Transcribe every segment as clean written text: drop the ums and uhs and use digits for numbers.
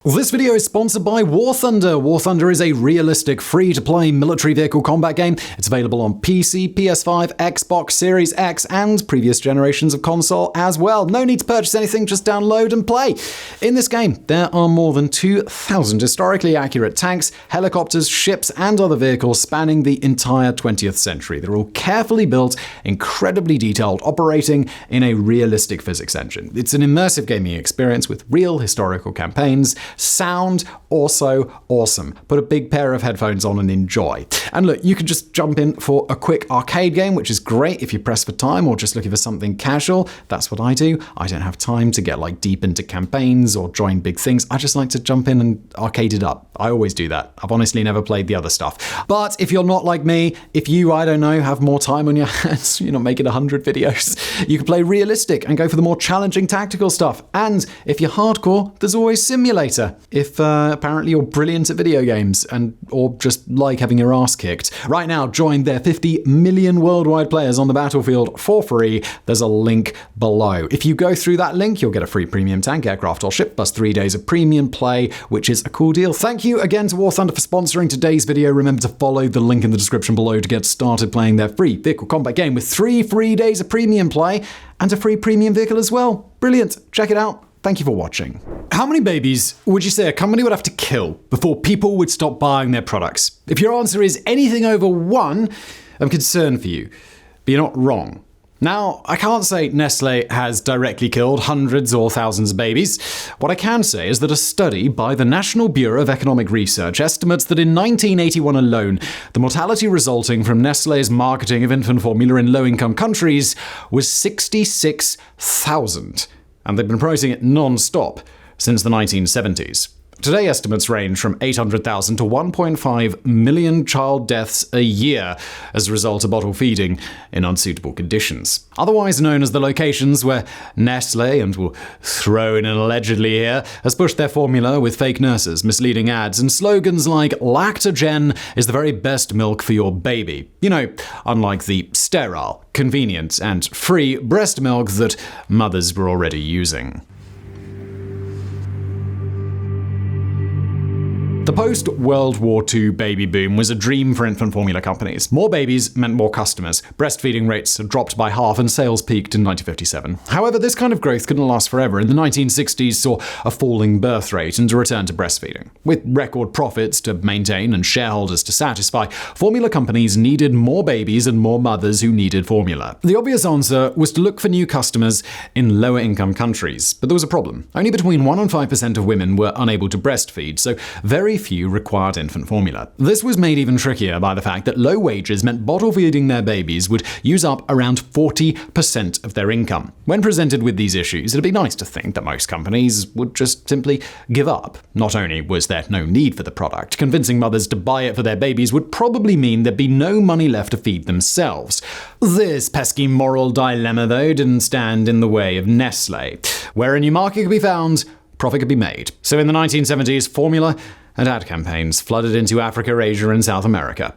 This video is sponsored by War Thunder. War Thunder is a realistic, free-to-play military vehicle combat game. It's available on PC, PS5, Xbox Series X, and previous generations of console as well. No need to purchase anything, just download and play. In this game, there are more than 2,000 historically accurate tanks, helicopters, ships, and other vehicles spanning the entire 20th century. They're all carefully built, incredibly detailed, operating in a realistic physics engine. It's an immersive gaming experience with real historical campaigns. Sound also awesome. Put a big pair of headphones on and enjoy. And look, you can just jump in for a quick arcade game, which is great if you're pressed for time or just looking for something casual. That's what I do. I don't have time to get deep into campaigns or join big things. I just like to jump in and arcade it up. I always do that. I've honestly never played the other stuff. But if you're not like me, if you, I don't know, have more time on your hands, you're not making 100 videos, you can play realistic and go for the more challenging tactical stuff. And if you're hardcore, there's always Simulator. If apparently you're brilliant at video games or just like having your ass kicked. Right now, join their 50 million worldwide players on the battlefield for free. There's a link below. If you go through that link, you'll get a free premium tank, aircraft, or ship, plus 3 days of premium play, which is a cool deal. Thank you again to War Thunder for sponsoring today's video. Remember to follow the link in the description below to get started playing their free vehicle combat game with 3 free days of premium play and a free premium vehicle as well. Brilliant. Check it out. Thank you for watching. How many babies would you say a company would have to kill before people would stop buying their products? If your answer is anything over 1, I'm concerned for you, but you're not wrong. Now, I can't say Nestle has directly killed hundreds or thousands of babies. What I can say is that a study by the National Bureau of Economic Research estimates that in 1981 alone, the mortality resulting from Nestle's marketing of infant formula in low-income countries was 66,000. And they've been promoting it non-stop since the 1970s. Today, estimates range from 800,000 to 1.5 million child deaths a year as a result of bottle feeding in unsuitable conditions. Otherwise known as the locations where Nestle, and we'll throw in an allegedly here, has pushed their formula with fake nurses, misleading ads, and slogans like Lactogen is the very best milk for your baby. You know, unlike the sterile, convenient, and free breast milk that mothers were already using. The post-World War II baby boom was a dream for infant formula companies. More babies meant more customers. Breastfeeding rates had dropped by half and sales peaked in 1957. However, this kind of growth couldn't last forever. In the 1960s saw a falling birth rate and a return to breastfeeding. With record profits to maintain and shareholders to satisfy, formula companies needed more babies and more mothers who needed formula. The obvious answer was to look for new customers in lower-income countries. But there was a problem. Only between 1% and 5% of women were unable to breastfeed, so very few required infant formula. This was made even trickier by the fact that low wages meant bottle feeding their babies would use up around 40% of their income. When presented with these issues, it'd be nice to think that most companies would just simply give up. Not only was there no need for the product, convincing mothers to buy it for their babies would probably mean there'd be no money left to feed themselves. This pesky moral dilemma, though, didn't stand in the way of Nestle. Where a new market could be found, profit could be made. So in the 1970s, formula and ad campaigns flooded into Africa, Asia, and South America.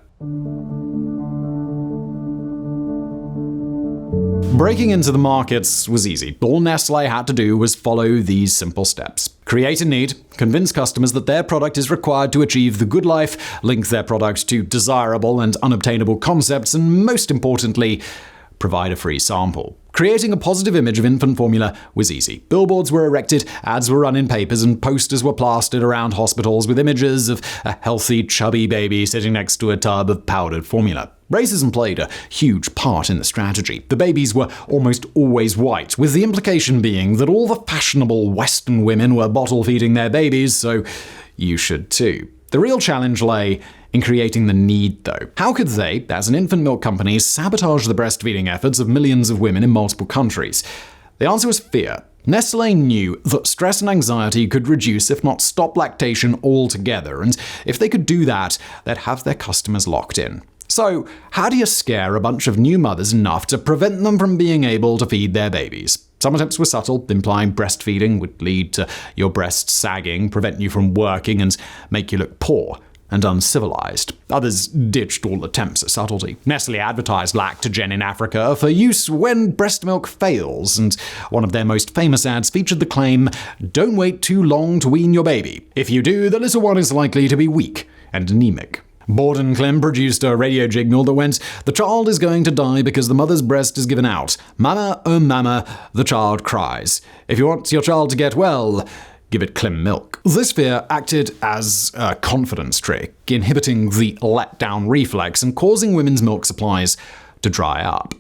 Breaking into the markets was easy. All Nestle had to do was follow these simple steps. Create a need, convince customers that their product is required to achieve the good life, link their product to desirable and unobtainable concepts, and most importantly, provide a free sample. Creating a positive image of infant formula was easy. Billboards were erected, ads were run in papers, and posters were plastered around hospitals with images of a healthy, chubby baby sitting next to a tub of powdered formula. Racism played a huge part in the strategy. The babies were almost always white, with the implication being that all the fashionable Western women were bottle feeding their babies, so you should too. The real challenge lay in creating the need, though. How could they, as an infant milk company, sabotage the breastfeeding efforts of millions of women in multiple countries? The answer was fear. Nestle knew that stress and anxiety could reduce, if not stop, lactation altogether, and if they could do that, they'd have their customers locked in. So, how do you scare a bunch of new mothers enough to prevent them from being able to feed their babies? Some attempts were subtle, implying breastfeeding would lead to your breasts sagging, prevent you from working, and make you look poor. and uncivilized. Others ditched all attempts at subtlety. Nestle advertised lactogen in Africa for use when breast milk fails, and one of their most famous ads featured the claim, "Don't wait too long to wean your baby. If you do, the little one is likely to be weak and anemic." Borden Klim produced a radio jingle that went, "The child is going to die because the mother's breast is given out. Mama, oh mama, the child cries. If you want your child to get well, give it Klim milk." This fear acted as a confidence trick, inhibiting the letdown reflex and causing women's milk supplies to dry up.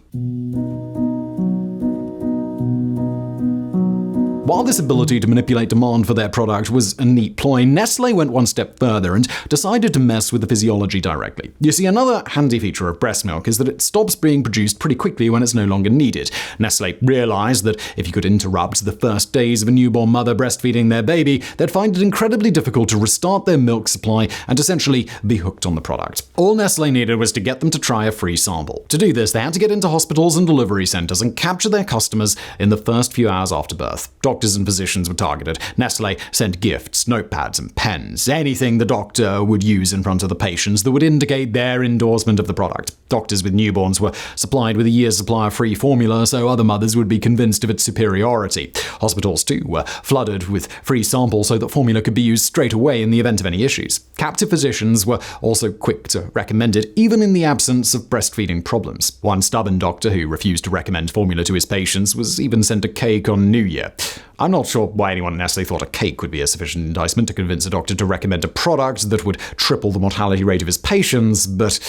While this ability to manipulate demand for their product was a neat ploy, Nestle went one step further and decided to mess with the physiology directly. You see, another handy feature of breast milk is that it stops being produced pretty quickly when it's no longer needed. Nestle realized that if you could interrupt the first days of a newborn mother breastfeeding their baby, they'd find it incredibly difficult to restart their milk supply and essentially be hooked on the product. All Nestle needed was to get them to try a free sample. To do this, they had to get into hospitals and delivery centers and capture their customers in the first few hours after birth. Doctors and physicians were targeted. Nestle sent gifts, notepads and pens, anything the doctor would use in front of the patients that would indicate their endorsement of the product. Doctors with newborns were supplied with a year's supply of free formula so other mothers would be convinced of its superiority. Hospitals, too, were flooded with free samples so that formula could be used straight away in the event of any issues. Captive physicians were also quick to recommend it, even in the absence of breastfeeding problems. One stubborn doctor who refused to recommend formula to his patients was even sent a cake on New Year. I'm not sure why anyone at Nestle thought a cake would be a sufficient enticement to convince a doctor to recommend a product that would triple the mortality rate of his patients, but,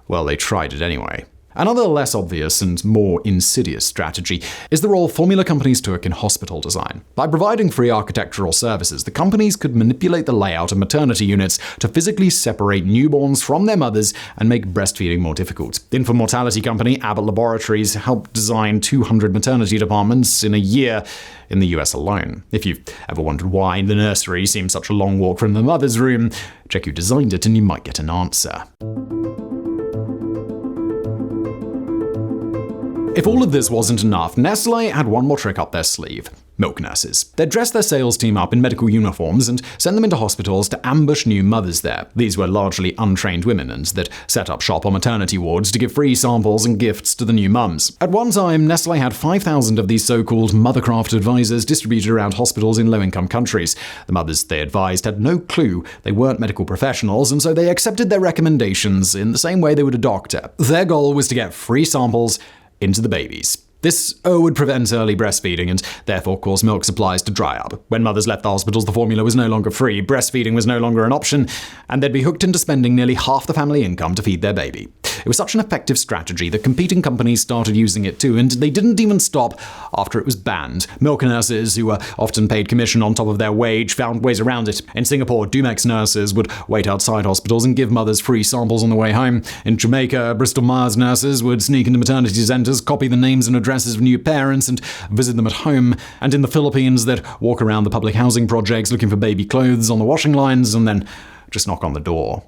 well, they tried it anyway. Another less obvious and more insidious strategy is the role formula companies took in hospital design. By providing free architectural services, the companies could manipulate the layout of maternity units to physically separate newborns from their mothers and make breastfeeding more difficult. Infant mortality company Abbott Laboratories helped design 200 maternity departments in a year in the US alone. If you've ever wondered why the nursery seems such a long walk from the mother's room, check who designed it and you might get an answer. If all of this wasn't enough, Nestle had one more trick up their sleeve. Milk nurses. They'd dress their sales team up in medical uniforms and send them into hospitals to ambush new mothers there. These were largely untrained women, and they'd set up shop on maternity wards to give free samples and gifts to the new mums. At one time, Nestle had 5,000 of these so-called mothercraft advisors distributed around hospitals in low-income countries. The mothers they advised had no clue they weren't medical professionals, and so they accepted their recommendations in the same way they would a doctor. Their goal was to get free samples into the babies. This would prevent early breastfeeding and therefore cause milk supplies to dry up. When mothers left the hospitals, the formula was no longer free, breastfeeding was no longer an option, and they'd be hooked into spending nearly half the family income to feed their baby. It was such an effective strategy that competing companies started using it too, and they didn't even stop after it was banned. Milk nurses, who were often paid commission on top of their wage, found ways around it. In Singapore, Dumex nurses would wait outside hospitals and give mothers free samples on the way home. In Jamaica, Bristol Myers nurses would sneak into maternity centers, copy the names and addresses of new parents, and visit them at home. And in the Philippines, they'd walk around the public housing projects looking for baby clothes on the washing lines and then just knock on the door.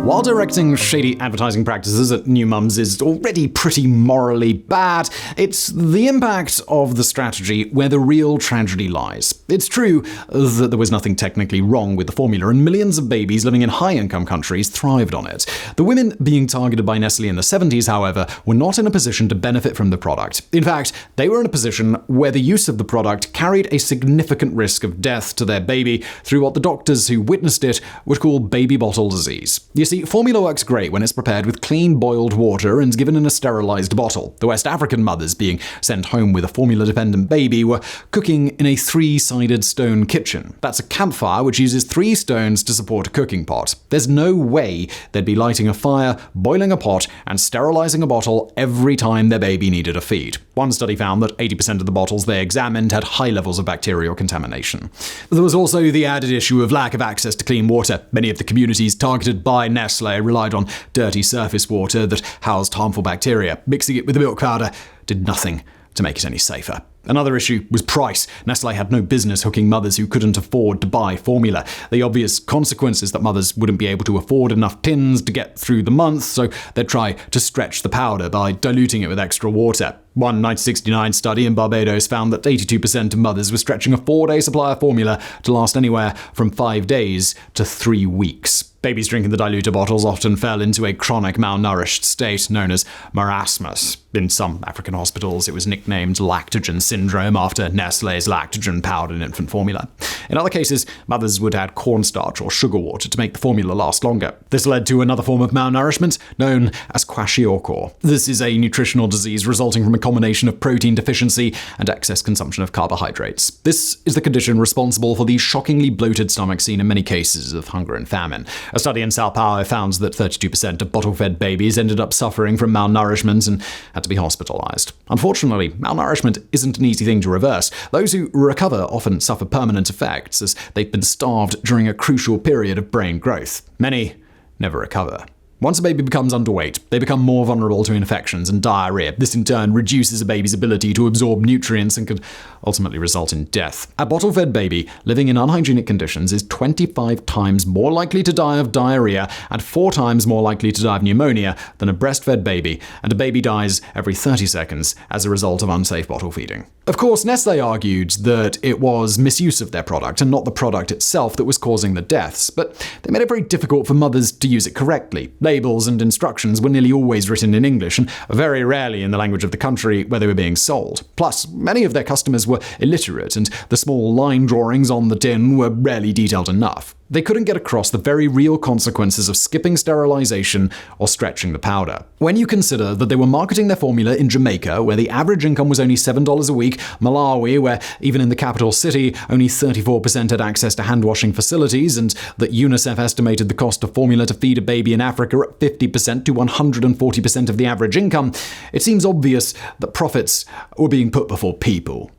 While directing shady advertising practices at new mums is already pretty morally bad, it's the impact of the strategy where the real tragedy lies. It's true that there was nothing technically wrong with the formula, and millions of babies living in high-income countries thrived on it. The women being targeted by Nestle in the 70s, however, were not in a position to benefit from the product. In fact, they were in a position where the use of the product carried a significant risk of death to their baby through what the doctors who witnessed it would call baby bottle disease. You see, formula works great when it's prepared with clean boiled water and given in a sterilized bottle. The West African mothers being sent home with a formula-dependent baby were cooking in a 3-sided stone kitchen. That's a campfire which uses 3 stones to support a cooking pot. There's no way they'd be lighting a fire, boiling a pot, and sterilizing a bottle every time their baby needed a feed. One study found that 80% of the bottles they examined had high levels of bacterial contamination. There was also the added issue of lack of access to clean water. Many of the communities targeted by Nestle relied on dirty surface water that housed harmful bacteria. Mixing it with the milk powder did nothing to make it any safer. Another issue was price. Nestle had no business hooking mothers who couldn't afford to buy formula. The obvious consequence is that mothers wouldn't be able to afford enough tins to get through the month, so they'd try to stretch the powder by diluting it with extra water. One 1969 study in Barbados found that 82% of mothers were stretching a 4-day supply of formula to last anywhere from 5 days to 3 weeks. Babies drinking the diluted bottles often fell into a chronic malnourished state known as marasmus. In some African hospitals, it was nicknamed lactogen syndrome after Nestle's lactogen powder in infant formula. In other cases, mothers would add cornstarch or sugar water to make the formula last longer. This led to another form of malnourishment known as kwashiorkor. This is a nutritional disease resulting from a combination of protein deficiency and excess consumption of carbohydrates. This is the condition responsible for the shockingly bloated stomach seen in many cases of hunger and famine. A study in Sao Paulo found that 32% of bottle-fed babies ended up suffering from malnourishment and had to be hospitalized. Unfortunately, malnourishment isn't an easy thing to reverse. Those who recover often suffer permanent effects as they've been starved during a crucial period of brain growth. Many never recover. Once a baby becomes underweight, they become more vulnerable to infections and diarrhea. This in turn reduces a baby's ability to absorb nutrients and can ultimately result in death. A bottle-fed baby living in unhygienic conditions is 25 times more likely to die of diarrhea and 4 times more likely to die of pneumonia than a breastfed baby, and a baby dies every 30 seconds as a result of unsafe bottle feeding. Of course, Nestle argued that it was misuse of their product and not the product itself that was causing the deaths, but they made it very difficult for mothers to use it correctly. Labels and instructions were nearly always written in English and very rarely in the language of the country where they were being sold. Plus, many of their customers were illiterate and the small line drawings on the tin were rarely detailed enough. They couldn't get across the very real consequences of skipping sterilization or stretching the powder. When you consider that they were marketing their formula in Jamaica, where the average income was only $7 a week, Malawi, where even in the capital city, only 34% had access to hand-washing facilities, and that UNICEF estimated the cost of formula to feed a baby in Africa at 50% to 140% of the average income, it seems obvious that profits were being put before people.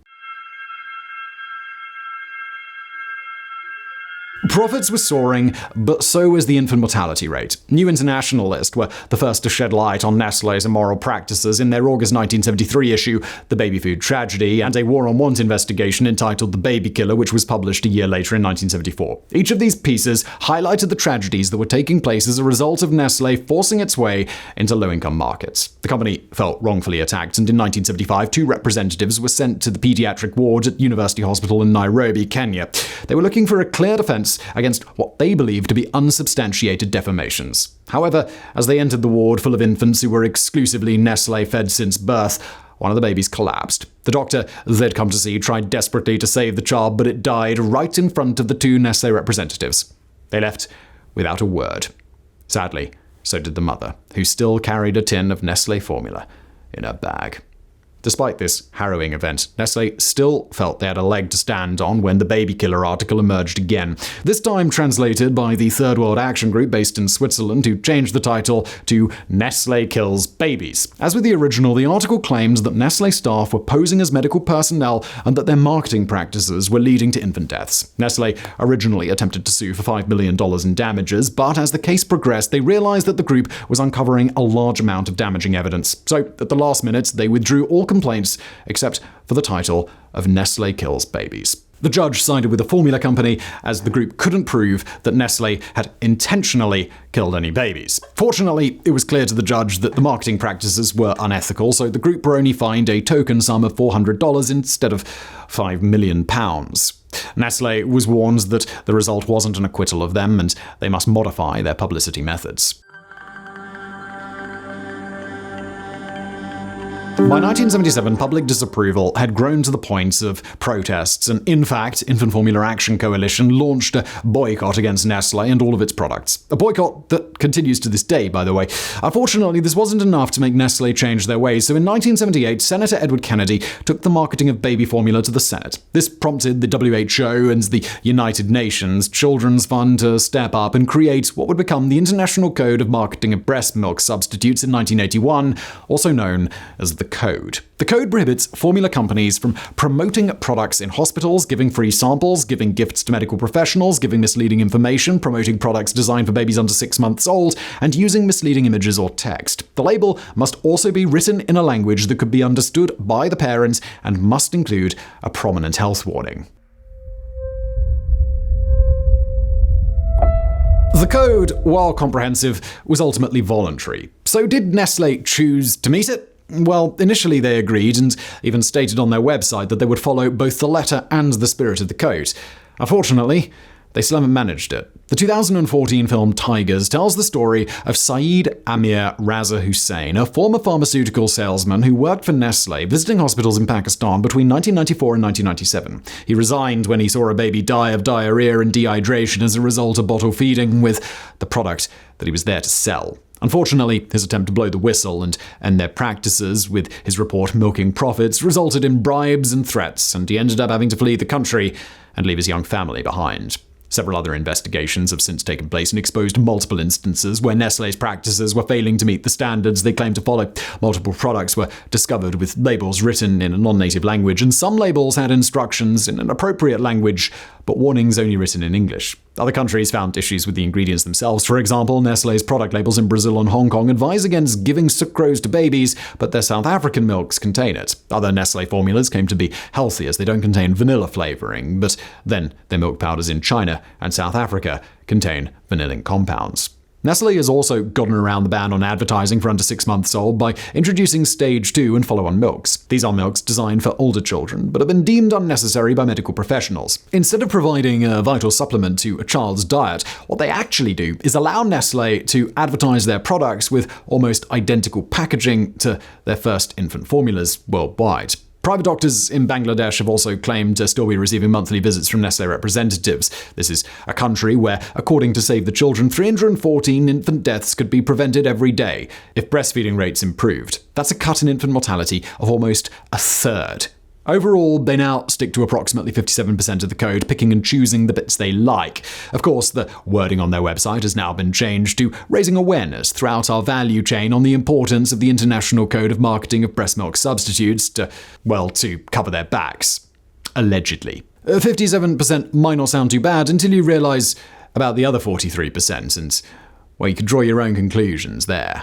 Profits were soaring, but so was the infant mortality rate. New Internationalist were the first to shed light on Nestle's immoral practices in their August 1973 issue, The Baby Food Tragedy, and a War on Want investigation entitled The Baby Killer, which was published a year later in 1974. Each of these pieces highlighted the tragedies that were taking place as a result of Nestle forcing its way into low-income markets. The company felt wrongfully attacked, and in 1975, 2 representatives were sent to the pediatric ward at University Hospital in Nairobi, Kenya. They were looking for a clear defense against what they believed to be unsubstantiated defamations. However, as they entered the ward full of infants who were exclusively Nestle-fed since birth, one of the babies collapsed. The doctor they'd come to see tried desperately to save the child, but it died right in front of the 2 Nestle representatives. They left without a word. Sadly, so did the mother, who still carried a tin of Nestle formula in her bag. Despite this harrowing event, Nestle still felt they had a leg to stand on when the Baby Killer article emerged again. This time translated by the Third World Action Group based in Switzerland, who changed the title to Nestle Kills Babies. As with the original, the article claimed that Nestle staff were posing as medical personnel and that their marketing practices were leading to infant deaths. Nestle originally attempted to sue for $5 million in damages, but as the case progressed, they realized that the group was uncovering a large amount of damaging evidence. So, at the last minute, they withdrew all complaints except for the title of Nestle Kills Babies. The judge sided with the formula company as the group couldn't prove that Nestle had intentionally killed any babies. Fortunately, it was clear to the judge that the marketing practices were unethical, so the group were only fined a token sum of $400 instead of £5 million. Nestle was warned that the result wasn't an acquittal of them and they must modify their publicity methods. By 1977, public disapproval had grown to the point of protests, and in fact, Infant Formula Action Coalition launched a boycott against Nestle and all of its products. A boycott that continues to this day, by the way. Unfortunately, this wasn't enough to make Nestle change their ways, so in 1978, Senator Edward Kennedy took the marketing of baby formula to the Senate. This prompted the WHO and the United Nations Children's Fund to step up and create what would become the International Code of Marketing of Breast Milk Substitutes in 1981, also known as the code. The code prohibits formula companies from promoting products in hospitals, giving free samples, giving gifts to medical professionals, giving misleading information, promoting products designed for babies under 6 months old, and using misleading images or text. The label must also be written in a language that could be understood by the parents and must include a prominent health warning. The code, while comprehensive, was ultimately voluntary. So did Nestle choose to meet it? Well, initially they agreed and even stated on their website that they would follow both the letter and the spirit of the code. Unfortunately, they still haven't managed it. The 2014 film Tigers tells the story of Saeed Amir Raza Hussain, a former pharmaceutical salesman who worked for Nestle, visiting hospitals in Pakistan between 1994 and 1997. He resigned when he saw a baby die of diarrhea and dehydration as a result of bottle feeding with the product that he was there to sell. Unfortunately, his attempt to blow the whistle and end their practices, with his report milking profits, resulted in bribes and threats, and he ended up having to flee the country and leave his young family behind. Several other investigations have since taken place and exposed multiple instances where Nestle's practices were failing to meet the standards they claimed to follow. Multiple products were discovered with labels written in a non-native language, and some labels had instructions in an appropriate language, but warnings only written in English. Other countries found issues with the ingredients themselves. For example, Nestle's product labels in Brazil and Hong Kong advise against giving sucrose to babies, but their South African milks contain it. Other Nestle formulas claim to be healthy as they don't contain vanilla flavoring, but then their milk powders in China and South Africa contain vanillic compounds. Nestle has also gotten around the ban on advertising for under 6 months old by introducing Stage 2 and follow-on milks. These are milks designed for older children, but have been deemed unnecessary by medical professionals. Instead of providing a vital supplement to a child's diet, what they actually do is allow Nestle to advertise their products with almost identical packaging to their first infant formulas worldwide. Private doctors in Bangladesh have also claimed to still be receiving monthly visits from Nestle representatives. This is a country where, according to Save the Children, 314 infant deaths could be prevented every day if breastfeeding rates improved. That's a cut in infant mortality of almost a third. Overall, they now stick to approximately 57% of the code, picking and choosing the bits they like. Of course, the wording on their website has now been changed to raising awareness throughout our value chain on the importance of the International Code of Marketing of Breast Milk Substitutes to cover their backs. Allegedly. 57% might not sound too bad until you realize about the other 43%, and, you can draw your own conclusions there.